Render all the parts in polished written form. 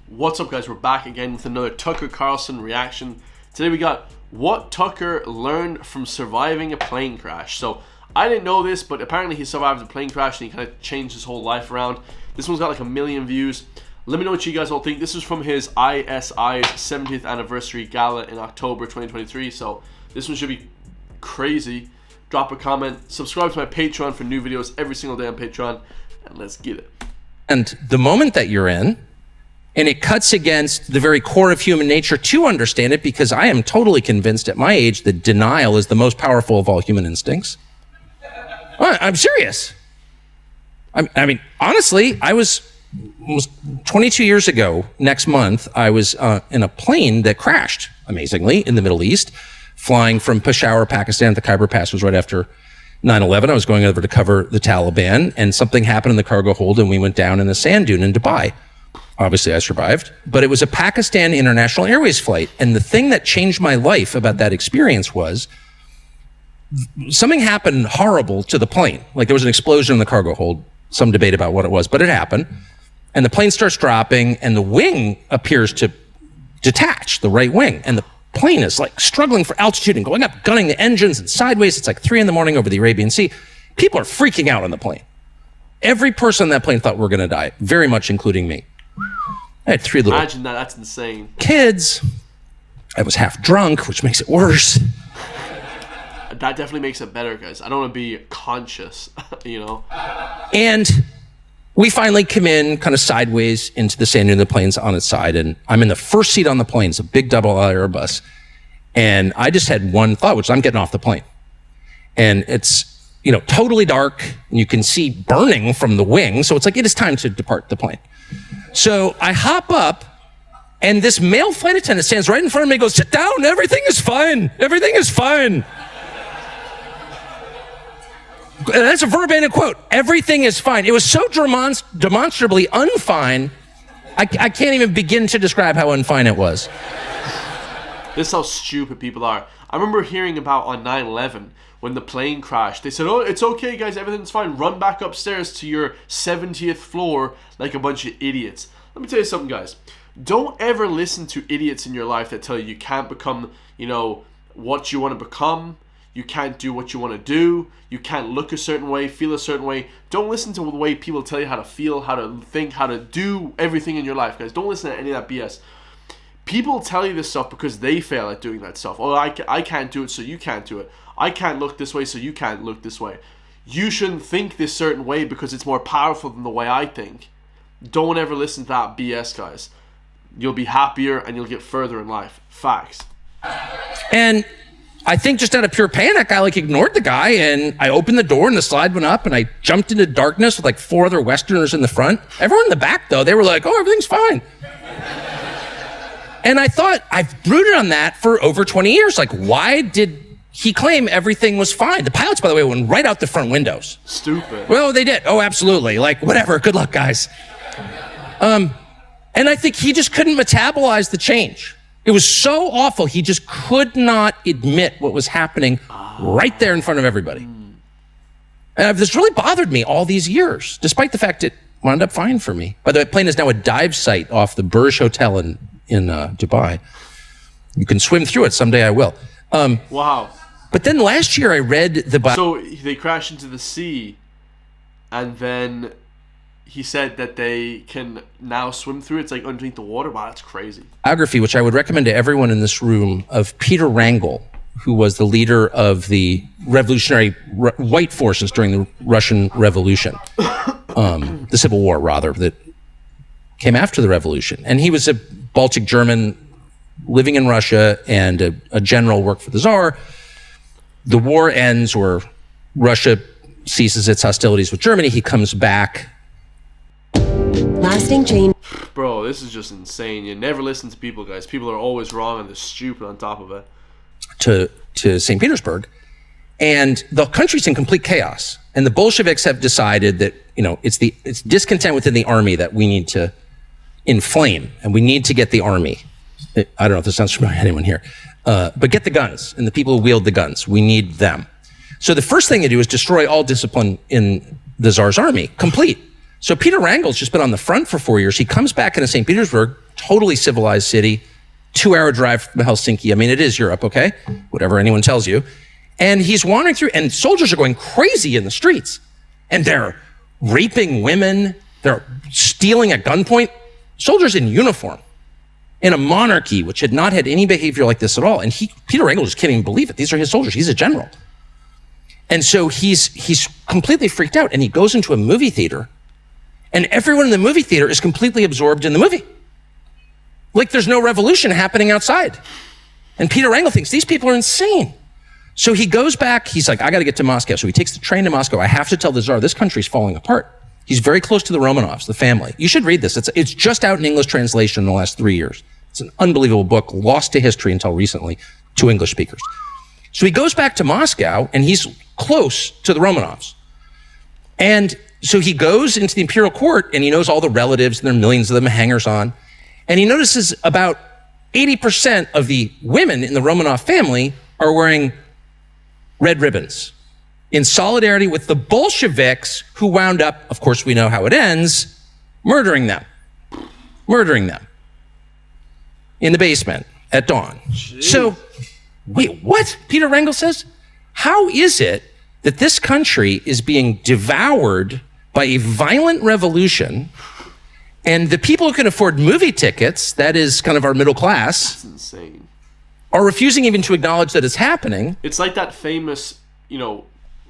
What's up, guys? We're back again with another Tucker Carlson reaction. Today we got what Tucker learned from surviving a plane crash. So I didn't know this, but apparently he survived a plane crash and he kind of changed his whole life around. This one's got like 1 million views. Let me know what you guys all think. This is from his ISI's 70th anniversary gala in October 2023. So this one should be crazy. Drop a comment, subscribe to my Patreon for new videos every single day on Patreon, and let's get it. And the moment that you're in, and it cuts against the very core of human nature to understand it, because I am totally convinced at my age that denial is the most powerful of all human instincts. I'm serious. I mean, honestly, I was 22 years ago, next month, I was in a plane that crashed, amazingly, in the Middle East, flying from Peshawar, Pakistan. The Khyber Pass was right after 9/11. I was going over to cover the Taliban, and something happened in the cargo hold, and we went down in a sand dune in Dubai. Obviously, I survived, but it was a Pakistan International Airways flight. And the thing that changed my life about that experience was something happened horrible to the plane. Like there was an explosion in the cargo hold, some debate about what it was, but it happened. And the plane starts dropping and the wing appears to detach, the right wing. And the plane is like struggling for altitude and going up, gunning the engines and sideways. It's like 3 a.m. over the Arabian Sea. People are freaking out on the plane. Every person on that plane thought we're going to die, very much including me. I had 3 little Imagine that, that's insane. kids. I was half drunk, which makes it worse. That definitely makes it better, guys. I don't want to be conscious, you know? And we finally come in kind of sideways into the sand dune. The plane's on its side, and I'm in the first seat on the plane. It's a big double-aisle Airbus. And I just had one thought, which is I'm getting off the plane. And it's, you know, totally dark, and you can see burning from the wing. So it's like, it is time to depart the plane. So I hop up, and this male flight attendant stands right in front of me and goes, "Sit down, everything is fine, everything is fine." And that's a verbatim quote, everything is fine. It was so demonstrably unfine, I can't even begin to describe how unfine it was. This is how stupid people are. I remember hearing about on 9/11 when the plane crashed. They said, "Oh, it's okay, guys, everything's fine. Run back upstairs to your 70th floor like a bunch of idiots." Let me tell you something, guys. Don't ever listen to idiots in your life that tell you you can't become, you know, what you want to become. You can't do what you want to do. You can't look a certain way, feel a certain way. Don't listen to the way people tell you how to feel, how to think, how to do everything in your life, guys. Don't listen to any of that BS. People tell you this stuff because they fail at doing that stuff. Oh, I can't do it, so you can't do it. I can't look this way, so you can't look this way. You shouldn't think this certain way because it's more powerful than the way I think. Don't ever listen to that BS, guys. You'll be happier and you'll get further in life. Facts. And I think just out of pure panic, I like ignored the guy, and I opened the door and the slide went up, and I jumped into darkness with like 4 other Westerners in the front. Everyone in the back, though, they were like, "Oh, everything's fine." And I thought, I've brooded on that for over 20 years. Like, why did he claim everything was fine? The pilots, by the way, went right out the front windows. Stupid. Well, they did. Oh, absolutely. Like, whatever. Good luck, guys. And I think he just couldn't metabolize the change. It was so awful. He just could not admit what was happening right there in front of everybody. And this really bothered me all these years, despite the fact it wound up fine for me. By the way, the plane is now a dive site off the Burj Hotel in Dubai. You can swim through it. Someday I will. Wow. But then last year I read the So they crashed into the sea, and then he said that they can now swim through it. It's like underneath the water. Wow, that's crazy. Biography, which I would recommend to everyone in this room, of Peter Wrangel, who was the leader of the revolutionary white forces during the Russian Revolution, the Civil War, rather, that came after the revolution. And he was a Baltic German living in Russia and a general, worked for the Tsar. The war ends, or Russia ceases its hostilities with Germany. He comes back. Lasting change. Bro, this is just insane. You never listen to people, guys. People are always wrong and they're stupid on top of it. To St. Petersburg, and the country's in complete chaos. And the Bolsheviks have decided that, you know, it's discontent within the army that we need to inflame, and we need to get the army. I don't know if this sounds familiar to anyone here, but get the guns and the people who wield the guns. We need them. So the first thing they do is destroy all discipline in the Tsar's army, complete. So Peter Rangel's just been on the front for 4 years. He comes back into St. Petersburg, totally civilized city, 2-hour drive from Helsinki. I mean, it is Europe, okay? Whatever anyone tells you. And he's wandering through, and soldiers are going crazy in the streets. And they're raping women. They're stealing at gunpoint. Soldiers in uniform in a monarchy which had not had any behavior like this at all. And Peter Rangel just can't even believe it. These are his soldiers. He's a general. And so he's completely freaked out, and he goes into a movie theater, and everyone in the movie theater is completely absorbed in the movie. Like there's no revolution happening outside. And Peter Rangel thinks these people are insane. So he goes back, he's like, I gotta get to Moscow. So he takes the train to Moscow. I have to tell the Tsar, this country's falling apart. He's very close to the Romanovs, the family. You should read this. It's just out in English translation in the last 3 years. It's an unbelievable book, lost to history until recently to English speakers. So he goes back to Moscow, and he's close to the Romanovs. And so he goes into the imperial court, and he knows all the relatives, and there are millions of them, hangers-on. And he notices about 80% of the women in the Romanov family are wearing red ribbons in solidarity with the Bolsheviks, who wound up, of course we know how it ends, murdering them in the basement at dawn. Jeez. So, wait, what? Peter Rangel says, how is it that this country is being devoured by a violent revolution, and the people who can afford movie tickets, that is kind of our middle class, that's insane, are refusing even to acknowledge that it's happening? It's like that famous,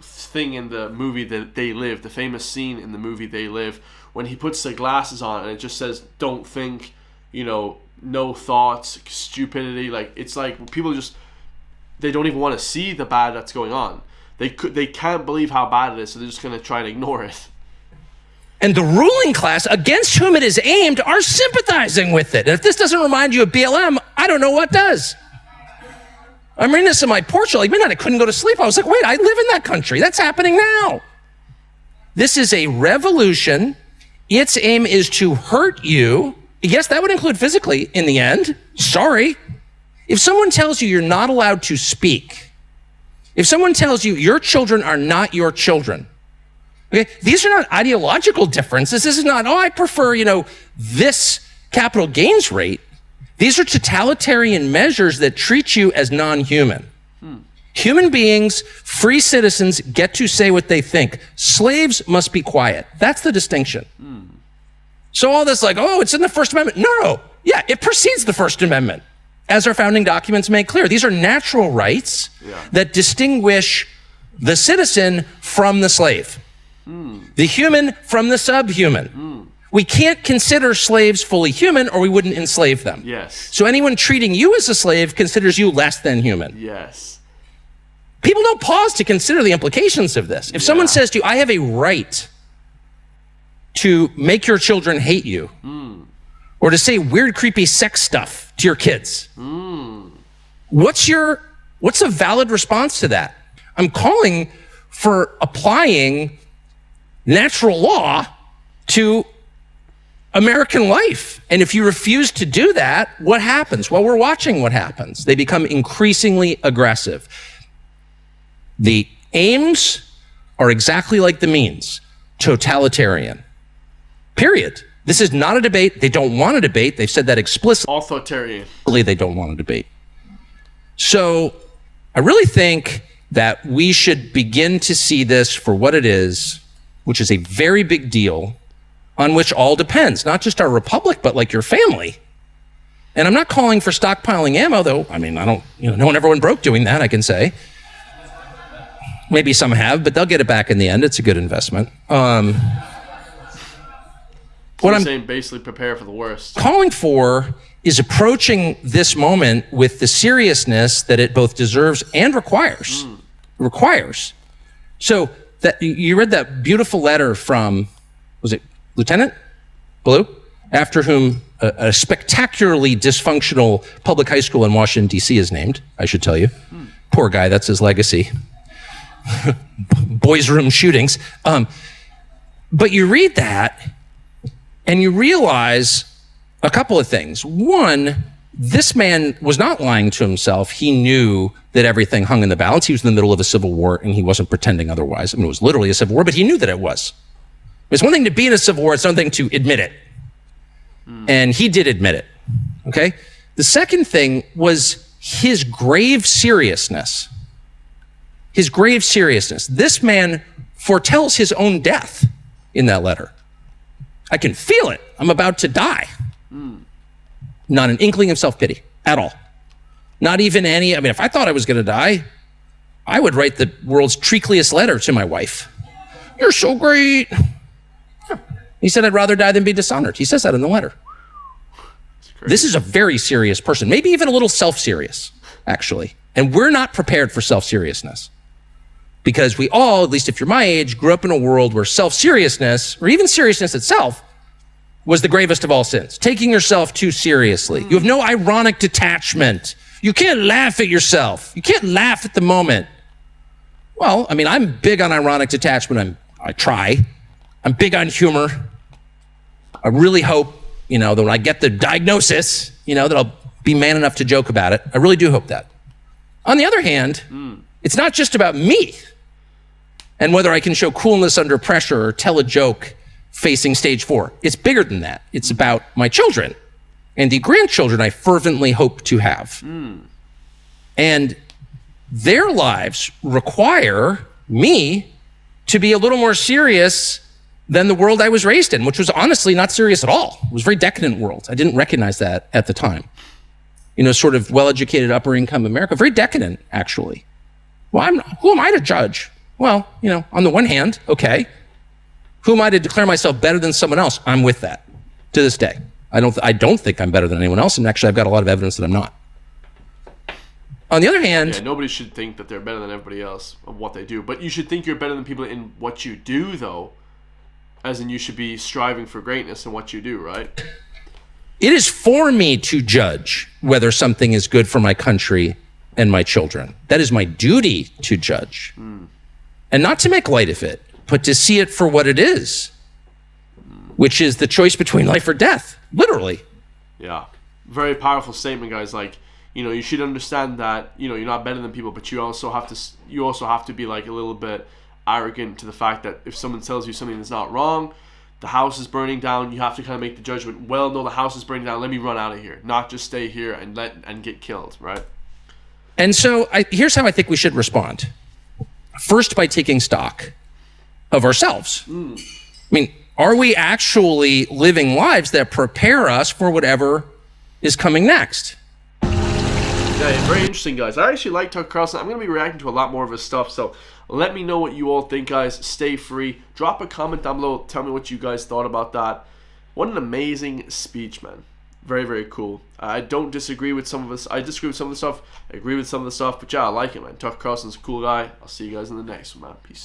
thing in the movie that They Live, the famous scene in the movie They Live, when he puts the glasses on and it just says, don't think, no thoughts, stupidity. Like, it's like people just, they don't even want to see the bad that's going on. They can't believe how bad it is, so they're just going to try and ignore it. And the ruling class against whom it is aimed are sympathizing with it. And if this doesn't remind you of BLM, I don't know what does. I'm reading this in my porch. Like midnight, I couldn't go to sleep. I was like, wait, I live in that country. That's happening now. This is a revolution. Its aim is to hurt you. Yes, that would include physically in the end. Sorry. If someone tells you you're not allowed to speak, if someone tells you your children are not your children, okay, these are not ideological differences. This is not, I prefer, this capital gains rate. These are totalitarian measures that treat you as non-human. Human beings, free citizens, get to say what they think. Slaves must be quiet. That's the distinction. So all this like, it's in the First Amendment. No. Yeah, it precedes the First Amendment, as our founding documents make clear. These are natural rights that distinguish the citizen from the slave, the human from the subhuman. We can't consider slaves fully human, or we wouldn't enslave them. Yes. So anyone treating you as a slave considers you less than human. Yes. People don't pause to consider the implications of this. If someone says to you, I have a right to make your children hate you, or to say weird, creepy sex stuff to your kids, what's a valid response to that? I'm calling for applying natural law to American life. And if you refuse to do that, what happens? Well, we're watching what happens. They become increasingly aggressive. The aims are exactly like the means, totalitarian. Period. This is not a debate. They don't want a debate. They've said that explicitly. Authoritarian. They don't want a debate. So I really think that we should begin to see this for what it is, which is a very big deal on which all depends, not just our republic, but like your family. And I'm not calling for stockpiling ammo, though. I mean, no one ever went broke doing that, I can say. Maybe some have, but they'll get it back in the end. It's a good investment. What I'm saying, basically prepare for the worst. Calling for is approaching this moment with the seriousness that it both deserves and requires. So that you read that beautiful letter from, was it Lieutenant Blue, after whom a spectacularly dysfunctional public high school in Washington, D.C. is named, I should tell you. Poor guy, that's his legacy. Boys' room shootings. But you read that, and you realize a couple of things. One, this man was not lying to himself. He knew that everything hung in the balance. He was in the middle of a civil war, and he wasn't pretending otherwise. I mean, it was literally a civil war, but he knew that it was. It's one thing to be in a civil war, it's another thing to admit it. And he did admit it, okay? The second thing was his grave seriousness. His grave seriousness. This man foretells his own death in that letter. I can feel it. I'm about to die. Not an inkling of self-pity at all. Not even any, I mean, if I thought I was going to die, I would write the world's treacliest letter to my wife. You're so great. He said, I'd rather die than be dishonored. He says that in the letter. This is a very serious person, maybe even a little self-serious, actually. And we're not prepared for self-seriousness. Because we all, at least if you're my age, grew up in a world where self-seriousness, or even seriousness itself, was the gravest of all sins. Taking yourself too seriously. You have no ironic detachment. You can't laugh at yourself. You can't laugh at the moment. Well, I mean, I'm big on ironic detachment. I try. I'm big on humor. I really hope, that when I get the diagnosis, that I'll be man enough to joke about it. I really do hope that. On the other hand, it's not just about me and whether I can show coolness under pressure or tell a joke facing stage 4. It's bigger than that. It's about my children and the grandchildren I fervently hope to have. And their lives require me to be a little more serious than the world I was raised in, which was honestly not serious at all. It was a very decadent world. I didn't recognize that at the time. Sort of well-educated, upper-income America, very decadent, actually. Well, who am I to judge? Well, on the one hand, okay. Who am I to declare myself better than someone else? I'm with that to this day. I don't think I'm better than anyone else, and actually I've got a lot of evidence that I'm not. On the other hand... nobody should think that they're better than everybody else of what they do, but you should think you're better than people in what you do, though. As in, you should be striving for greatness in what you do, right? It is for me to judge whether something is good for my country and my children. That is my duty to judge. And not to make light of it, but to see it for what it is, which is the choice between life or death, literally. Yeah. Very powerful statement, guys. Like, you should understand that, you're not better than people, but you also have to be like a little bit arrogant to the fact that if someone tells you something that's not wrong, the house is burning down, you have to kind of make the judgment, well, no, the house is burning down, let me run out of here, not just stay here and get killed, right? And so here's how I think we should respond. First, by taking stock of ourselves. I mean, are we actually living lives that prepare us for whatever is coming next? Yeah, very interesting, guys. I actually like Tucker Carlson. I'm going to be reacting to a lot more of his stuff, so let me know what you all think, guys. Stay free. Drop a comment down below. Tell me what you guys thought about that. What an amazing speech, man. Very, very cool. I don't disagree with some of this. I disagree with some of the stuff. I agree with some of the stuff, but yeah, I like it, man. Tucker Carlson's a cool guy. I'll see you guys in the next one, man. Peace.